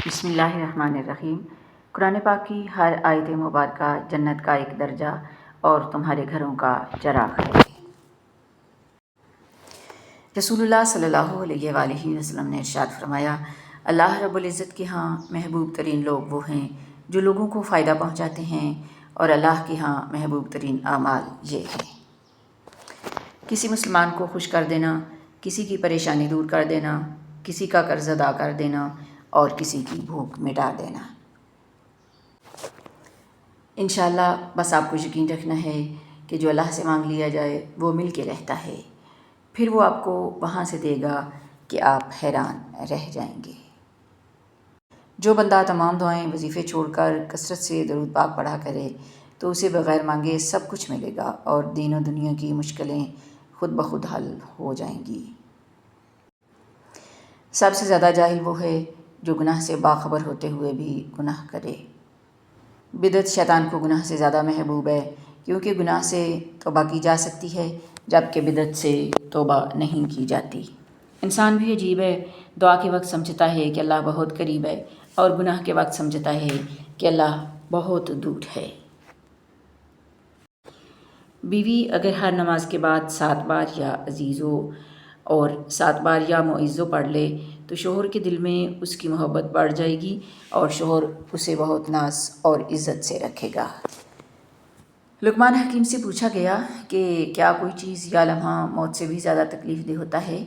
بسم اللہ الرحمن الرحیم۔ قرآن پاک کی ہر آیت مبارکہ جنت کا ایک درجہ اور تمہارے گھروں کا چراغ ہے۔ رسول اللہ صلی اللہ علیہ وآلہ وسلم نے ارشاد فرمایا، اللہ رب العزت کے ہاں محبوب ترین لوگ وہ ہیں جو لوگوں کو فائدہ پہنچاتے ہیں، اور اللہ کے ہاں محبوب ترین اعمال یہ ہیں: کسی مسلمان کو خوش کر دینا، کسی کی پریشانی دور کر دینا، کسی کا قرض ادا کر دینا اور کسی کی بھوک مٹا دینا۔ انشاءاللہ بس آپ کو یقین رکھنا ہے کہ جو اللہ سے مانگ لیا جائے وہ مل کے رہتا ہے، پھر وہ آپ کو وہاں سے دے گا کہ آپ حیران رہ جائیں گے۔ جو بندہ تمام دعائیں وظیفے چھوڑ کر کثرت سے درود پاک پڑھا کرے تو اسے بغیر مانگے سب کچھ ملے گا اور دین و دنیا کی مشکلیں خود بخود حل ہو جائیں گی۔ سب سے زیادہ جاہل وہ ہے جو گناہ سے باخبر ہوتے ہوئے بھی گناہ کرے۔ بدعت شیطان کو گناہ سے زیادہ محبوب ہے، کیونکہ گناہ سے توبہ کی جا سکتی ہے جبکہ بدعت سے توبہ نہیں کی جاتی۔ انسان بھی عجیب ہے، دعا کے وقت سمجھتا ہے کہ اللہ بہت قریب ہے اور گناہ کے وقت سمجھتا ہے کہ اللہ بہت دور ہے۔ بیوی اگر ہر نماز کے بعد 7 بار یا عزیزو اور 7 بار یا معزو پڑھ لے تو شوہر کے دل میں اس کی محبت بڑھ جائے گی اور شوہر اسے بہت ناز اور عزت سے رکھے گا۔ لقمان حکیم سے پوچھا گیا کہ کیا کوئی چیز یا لمحہ موت سے بھی زیادہ تکلیف دہ ہوتا ہے؟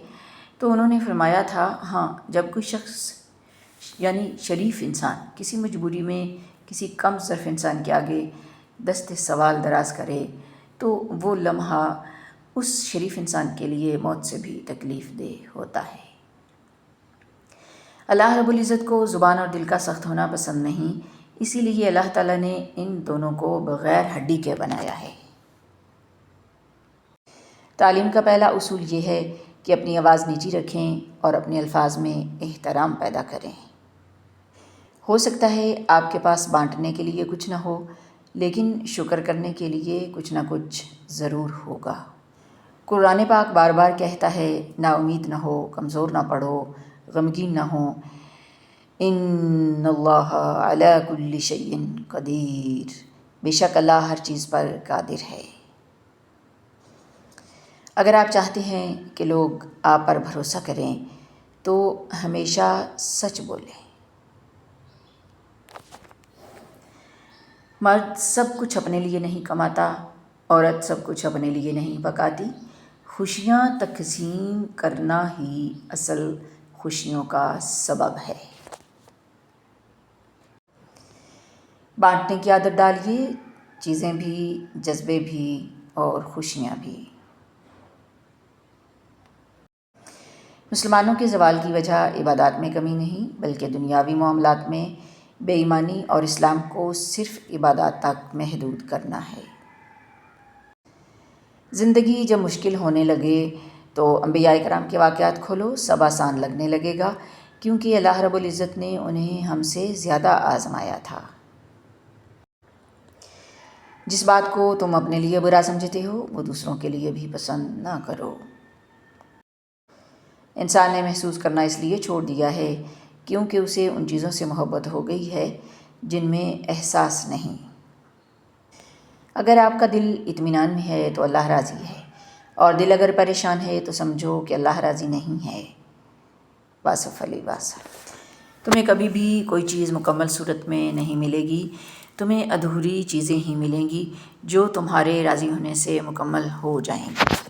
تو انہوں نے فرمایا تھا، ہاں، جب کوئی شخص یعنی شریف انسان کسی مجبوری میں کسی کم ظرف انسان کے آگے دست سوال دراز کرے تو وہ لمحہ اس شریف انسان کے لیے موت سے بھی تکلیف دہ ہوتا ہے۔ اللہ رب العزت کو زبان اور دل کا سخت ہونا پسند نہیں، اسی لیے اللہ تعالیٰ نے ان دونوں کو بغیر ہڈی کے بنایا ہے۔ تعلیم کا پہلا اصول یہ ہے کہ اپنی آواز نیچی رکھیں اور اپنے الفاظ میں احترام پیدا کریں۔ ہو سکتا ہے آپ کے پاس بانٹنے کے لیے کچھ نہ ہو، لیکن شکر کرنے کے لیے کچھ نہ کچھ ضرور ہوگا۔ قرآن پاک بار بار کہتا ہے، نا امید نہ ہو، کمزور نہ پڑو، غمگین نہ ہو، ان اللہ علی کل شیء قدیر، بے شک اللہ ہر چیز پر قادر ہے۔ اگر آپ چاہتے ہیں کہ لوگ آپ پر بھروسہ کریں تو ہمیشہ سچ بولیں۔ مرد سب کچھ اپنے لیے نہیں کماتا، عورت سب کچھ اپنے لیے نہیں پکاتی، خوشیاں تقسیم کرنا ہی اصل خوشیوں کا سبب ہے۔ بانٹنے کی عادت ڈالیے، چیزیں بھی، جذبے بھی اور خوشیاں بھی۔ مسلمانوں کے زوال کی وجہ عبادات میں کمی نہیں بلکہ دنیاوی معاملات میں بے ایمانی اور اسلام کو صرف عبادات تک محدود کرنا ہے۔ زندگی جب مشکل ہونے لگے تو انبیاء کرام کے واقعات کھولو، سب آسان لگنے لگے گا، کیونکہ اللہ رب العزت نے انہیں ہم سے زیادہ آزمایا تھا۔ جس بات کو تم اپنے لیے برا سمجھتے ہو وہ دوسروں کے لیے بھی پسند نہ کرو۔ انسان نے محسوس کرنا اس لیے چھوڑ دیا ہے کیونکہ اسے ان چیزوں سے محبت ہو گئی ہے جن میں احساس نہیں۔ اگر آپ کا دل اطمینان میں ہے تو اللہ راضی ہے، اور دل اگر پریشان ہے تو سمجھو کہ اللہ راضی نہیں ہے۔ واصف علی واصف۔ تمہیں کبھی بھی کوئی چیز مکمل صورت میں نہیں ملے گی، تمہیں ادھوری چیزیں ہی ملیں گی جو تمہارے راضی ہونے سے مکمل ہو جائیں گی۔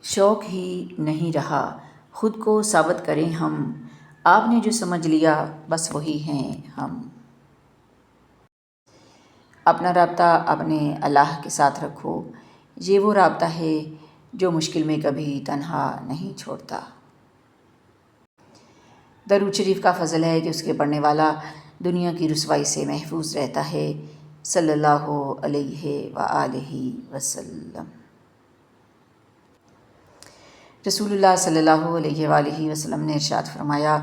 شوق ہی نہیں رہا، خود کو ثابت کریں ہم، آپ نے جو سمجھ لیا بس وہی ہیں ہم۔ اپنا رابطہ اپنے اللہ کے ساتھ رکھو، یہ وہ رابطہ ہے جو مشکل میں کبھی تنہا نہیں چھوڑتا۔ درود شریف کا فضل ہے کہ اس کے پڑھنے والا دنیا کی رسوائی سے محفوظ رہتا ہے، صلی اللہ علیہ وآلہ وسلم۔ رسول اللہ صلی اللہ علیہ وآلہ وسلم نے ارشاد فرمایا،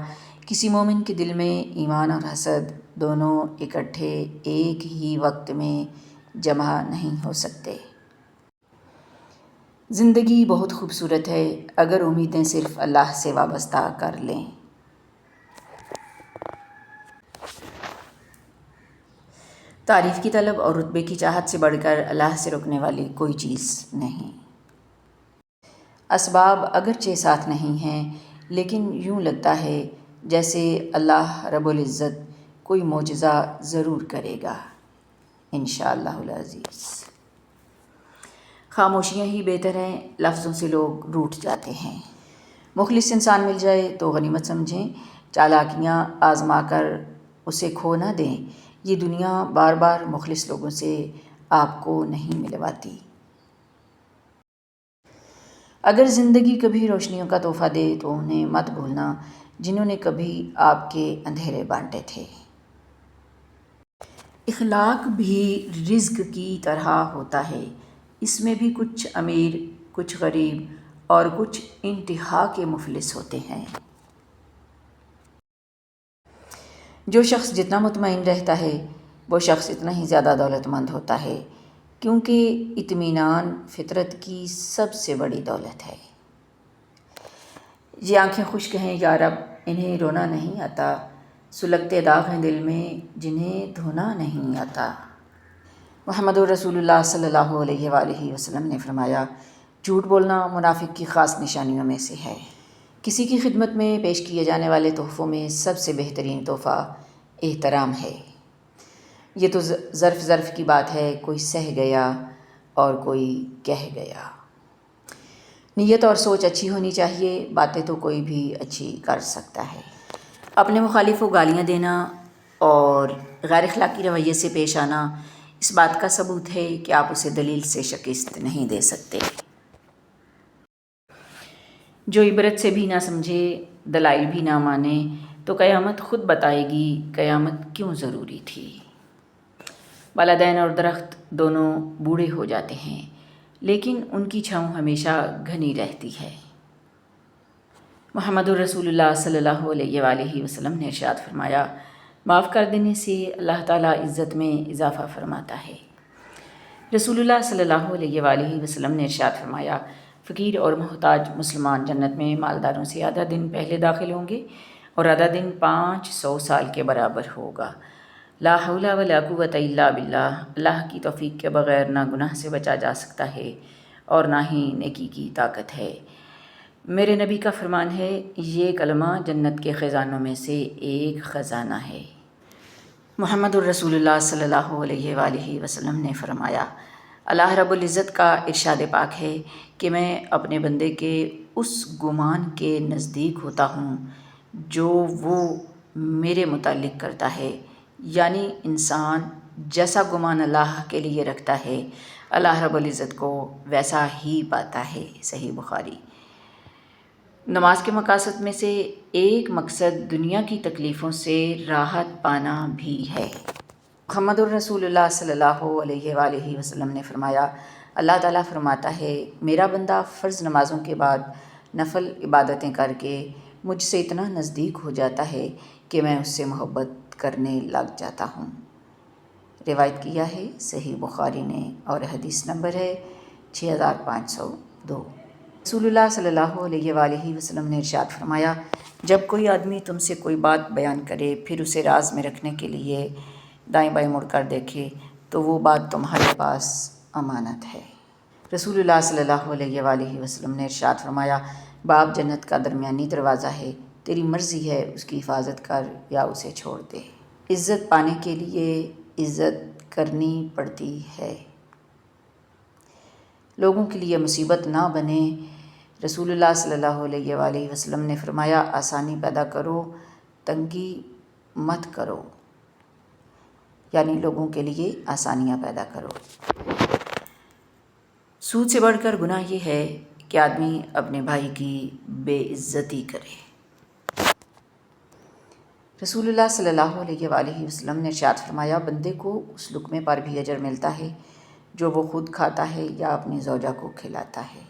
کسی مومن کے دل میں ایمان اور حسد دونوں اکٹھے ایک ہی وقت میں جمع نہیں ہو سکتے۔ زندگی بہت خوبصورت ہے اگر امیدیں صرف اللہ سے وابستہ کر لیں۔ تعریف کی طلب اور رتبے کی چاہت سے بڑھ کر اللہ سے رکنے والی کوئی چیز نہیں۔ اسباب اگرچہ ساتھ نہیں ہیں، لیکن یوں لگتا ہے جیسے اللہ رب العزت کوئی معجزہ ضرور کرے گا، انشاءاللہ العزیز۔ خاموشیاں ہی بہتر ہیں، لفظوں سے لوگ روٹھ جاتے ہیں۔ مخلص انسان مل جائے تو غنیمت سمجھیں، چالاکیاں آزما کر اسے کھو نہ دیں۔ یہ دنیا بار بار مخلص لوگوں سے آپ کو نہیں ملواتی۔ اگر زندگی کبھی روشنیوں کا تحفہ دے تو انہیں مت بھولنا جنہوں نے کبھی آپ کے اندھیرے بانٹے تھے۔ اخلاق بھی رزق کی طرح ہوتا ہے، اس میں بھی کچھ امیر، کچھ غریب اور کچھ انتہا کے مفلس ہوتے ہیں۔ جو شخص جتنا مطمئن رہتا ہے وہ شخص اتنا ہی زیادہ دولت مند ہوتا ہے، کیونکہ اطمینان فطرت کی سب سے بڑی دولت ہے۔ یہ آنکھیں خشک ہیں یا رب، انہیں رونا نہیں آتا، سلگتے داغ ہیں دل میں جنہیں دھونا نہیں آتا۔ محمد رسول اللہ صلی اللہ علیہ وآلہ وسلم نے فرمایا، جھوٹ بولنا منافق کی خاص نشانیوں میں سے ہے۔ کسی کی خدمت میں پیش کیے جانے والے تحفوں میں سب سے بہترین تحفہ احترام ہے۔ یہ تو ظرف کی بات ہے، کوئی سہ گیا اور کوئی کہہ گیا۔ نیت اور سوچ اچھی ہونی چاہیے، باتیں تو کوئی بھی اچھی کر سکتا ہے۔ اپنے مخالف کو گالیاں دینا اور غیر اخلاقی رویے سے پیش آنا اس بات کا ثبوت ہے کہ آپ اسے دلیل سے شکست نہیں دے سکتے۔ جو عبرت سے بھی نہ سمجھے، دلائل بھی نہ مانے، تو قیامت خود بتائے گی قیامت کیوں ضروری تھی۔ والدین اور درخت دونوں بوڑھے ہو جاتے ہیں، لیکن ان کی چھاؤں ہمیشہ گھنی رہتی ہے۔ محمد رسول اللہ صلی اللہ علیہ وآلہ وسلم نے ارشاد فرمایا، معاف کر دینے سے اللہ تعالیٰ عزت میں اضافہ فرماتا ہے۔ رسول اللہ صلی اللہ علیہ وآلہ وسلم نے ارشاد فرمایا، فقیر اور محتاج مسلمان جنت میں مالداروں سے آدھا دن پہلے داخل ہوں گے اور آدھا دن 500 سال کے برابر ہوگا۔ لا حول ولا قوة الا باللہ، اللہ کی توفیق کے بغیر نہ گناہ سے بچا جا سکتا ہے اور نہ ہی نیکی کی طاقت ہے۔ میرے نبی کا فرمان ہے، یہ کلمہ جنت کے خزانوں میں سے ایک خزانہ ہے۔ محمد الرسول اللہ صلی اللہ علیہ وآلہ وسلم نے فرمایا، اللہ رب العزت کا ارشاد پاک ہے کہ میں اپنے بندے کے اس گمان کے نزدیک ہوتا ہوں جو وہ میرے متعلق کرتا ہے، یعنی انسان جیسا گمان اللہ کے لیے رکھتا ہے اللہ رب العزت کو ویسا ہی پاتا ہے۔ صحیح بخاری۔ نماز کے مقاصد میں سے ایک مقصد دنیا کی تکلیفوں سے راحت پانا بھی ہے۔ محمد الرسول اللہ صلی اللہ علیہ وآلہ وسلم نے فرمایا، اللہ تعالیٰ فرماتا ہے، میرا بندہ فرض نمازوں کے بعد نفل عبادتیں کر کے مجھ سے اتنا نزدیک ہو جاتا ہے کہ میں اس سے محبت کرنے لگ جاتا ہوں۔ روایت کیا ہے صحیح بخاری نے اور حدیث نمبر ہے 6502۔ رسول اللہ صلی اللہ علیہ وآلہ وسلم نے ارشاد فرمایا، جب کوئی آدمی تم سے کوئی بات بیان کرے پھر اسے راز میں رکھنے کے لیے دائیں بائیں مڑ کر دیکھے تو وہ بات تمہارے پاس امانت ہے۔ رسول اللہ صلی اللہ علیہ وآلہ وسلم نے ارشاد فرمایا، باب جنت کا درمیانی دروازہ ہے، تیری مرضی ہے اس کی حفاظت کر یا اسے چھوڑ دے۔ عزت پانے کے لیے عزت کرنی پڑتی ہے، لوگوں کے لیے مصیبت نہ بنے۔ رسول اللہ صلی اللہ علیہ وآلہ وسلم نے فرمایا، آسانی پیدا کرو، تنگی مت کرو، یعنی لوگوں کے لیے آسانیاں پیدا کرو۔ سود سے بڑھ کر گناہ یہ ہے کہ آدمی اپنے بھائی کی بے عزتی کرے۔ رسول اللہ صلی اللہ علیہ وآلہ وسلم نے ارشاد فرمایا، بندے کو اس لقمے پر بھی اجر ملتا ہے جو وہ خود کھاتا ہے یا اپنی زوجہ کو کھلاتا ہے۔